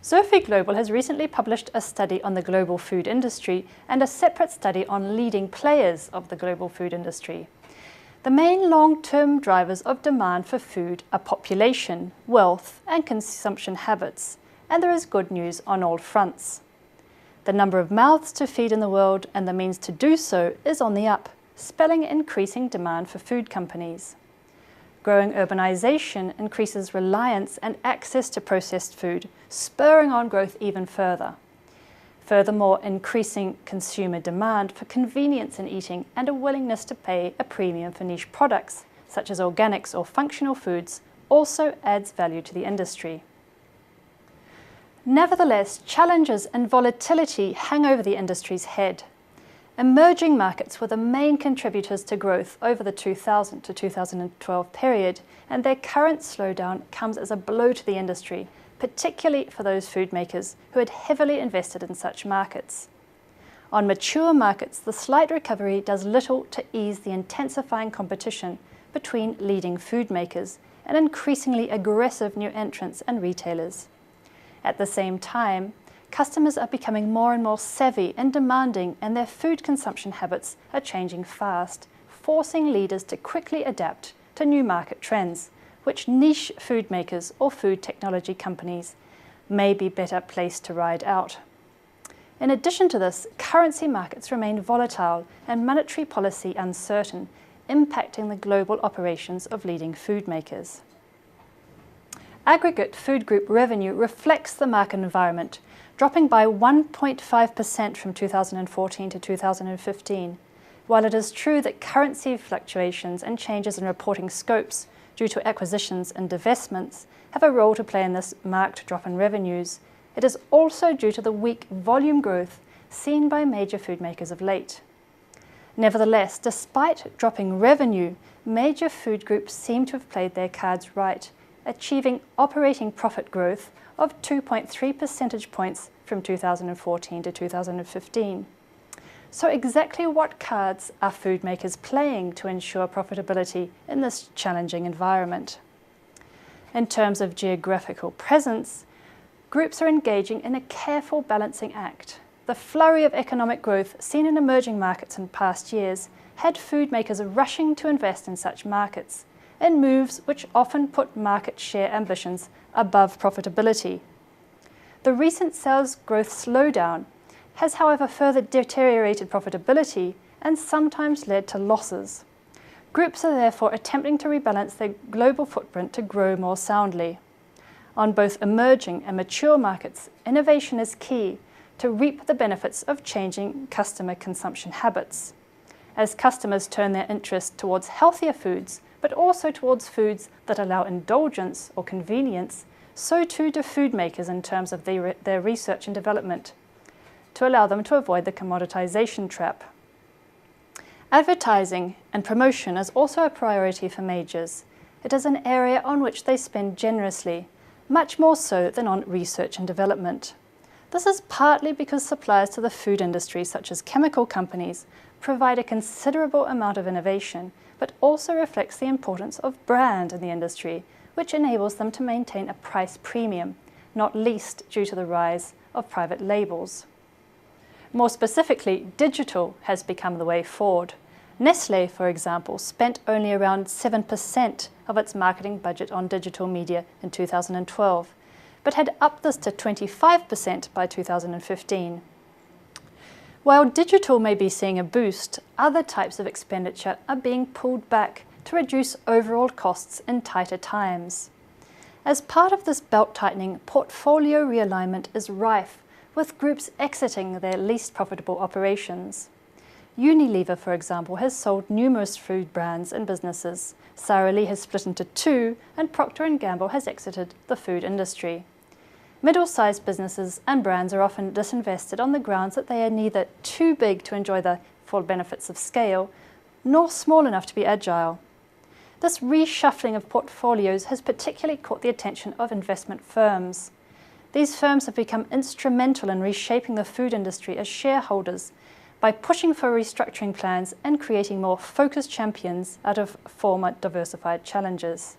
Xerfi Global has recently published a study on the global food industry and a separate study on leading players of the global food industry. The main long-term drivers of demand for food are population, wealth, and consumption habits, and there is good news on all fronts. The number of mouths to feed in the world and the means to do so is on the up, spelling increasing demand for food companies. Growing urbanization increases reliance and access to processed food, spurring on growth even further. Furthermore, increasing consumer demand for convenience in eating and a willingness to pay a premium for niche products, such as organics or functional foods, also adds value to the industry. Nevertheless, challenges and volatility hang over the industry's head. Emerging markets were the main contributors to growth over the 2000 to 2012 period, and their current slowdown comes as a blow to the industry, particularly for those food makers who had heavily invested in such markets. On mature markets, the slight recovery does little to ease the intensifying competition between leading food makers and increasingly aggressive new entrants and retailers. At the same time, customers are becoming more and more savvy and demanding, and their food consumption habits are changing fast, forcing leaders to quickly adapt to new market trends, which niche food makers or food technology companies may be better placed to ride out. In addition to this, currency markets remain volatile and monetary policy uncertain, impacting the global operations of leading food makers. Aggregate food group revenue reflects the market environment, dropping by 1.5% from 2014 to 2015. While it is true that currency fluctuations and changes in reporting scopes due to acquisitions and divestments have a role to play in this marked drop in revenues, it is also due to the weak volume growth seen by major food makers of late. Nevertheless, despite dropping revenue, major food groups seem to have played their cards right, achieving operating profit growth of 2.3 percentage points from 2014 to 2015. So exactly what cards are food makers playing to ensure profitability in this challenging environment? In terms of geographical presence, groups are engaging in a careful balancing act. The flurry of economic growth seen in emerging markets in past years had food makers rushing to invest in such markets, in moves which often put market share ambitions above profitability. The recent sales growth slowdown has, however, further deteriorated profitability and sometimes led to losses. Groups are therefore attempting to rebalance their global footprint to grow more soundly. On both emerging and mature markets, innovation is key to reap the benefits of changing customer consumption habits. As customers turn their interest towards healthier foods, but also towards foods that allow indulgence or convenience, so too do food makers in terms of their research and development, to allow them to avoid the commoditization trap. Advertising and promotion is also a priority for majors. It is an area on which they spend generously, much more so than on research and development. This is partly because suppliers to the food industry, such as chemical companies, provide a considerable amount of innovation, but also reflects the importance of brand in the industry, which enables them to maintain a price premium, not least due to the rise of private labels. More specifically, digital has become the way forward. Nestlé, for example, spent only around 7% of its marketing budget on digital media in 2012, but had upped this to 25% by 2015. While digital may be seeing a boost, other types of expenditure are being pulled back to reduce overall costs in tighter times. As part of this belt-tightening, portfolio realignment is rife, with groups exiting their least profitable operations. Unilever, for example, has sold numerous food brands and businesses. Sara Lee has split into two, and Procter & Gamble has exited the food industry. Middle-sized businesses and brands are often disinvested on the grounds that they are neither too big to enjoy the full benefits of scale, nor small enough to be agile. This reshuffling of portfolios has particularly caught the attention of investment firms. These firms have become instrumental in reshaping the food industry as shareholders by pushing for restructuring plans and creating more focused champions out of former diversified challengers.